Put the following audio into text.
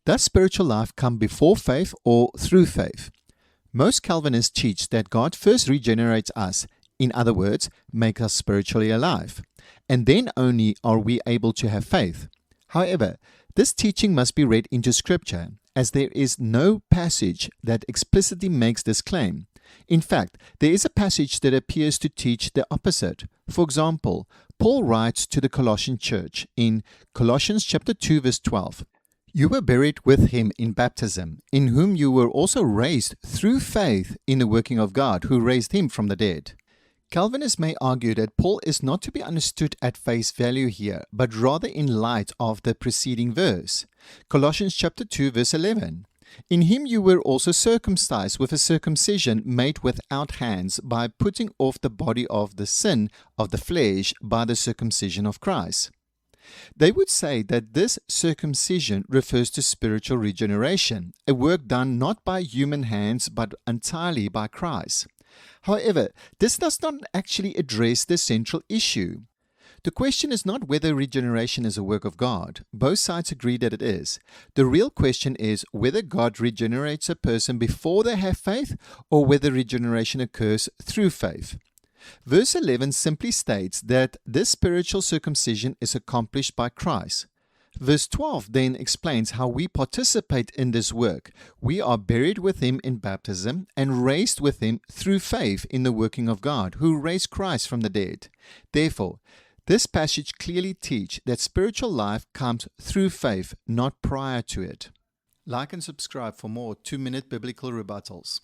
Does spiritual life come before faith or through faith? Most Calvinists teach that God first regenerates us, in other words, make us spiritually alive, and then only are we able to have faith. However, this teaching must be read into Scripture, as there is no passage that explicitly makes this claim. In fact, there is a passage that appears to teach the opposite. For example, Paul writes to the Colossian church in Colossians chapter 2 verse 12, "You were buried with him in baptism, in whom you were also raised through faith in the working of God, who raised him from the dead." Calvinists may argue that Paul is not to be understood at face value here, but rather in light of the preceding verse. Colossians chapter 2 verse 11. "In him you were also circumcised with a circumcision made without hands, by putting off the body of the sin of the flesh by the circumcision of Christ." They would say that this circumcision refers to spiritual regeneration, a work done not by human hands but entirely by Christ. However, this does not actually address the central issue. The question is not whether regeneration is a work of God. Both sides agree that it is. The real question is whether God regenerates a person before they have faith, or whether regeneration occurs through faith. Verse 11 simply states that this spiritual circumcision is accomplished by Christ. Verse 12 then explains how we participate in this work. We are buried with him in baptism and raised with him through faith in the working of God, who raised Christ from the dead. Therefore, this passage clearly teaches that spiritual life comes through faith, not prior to it. Like and subscribe for more 2-minute biblical rebuttals.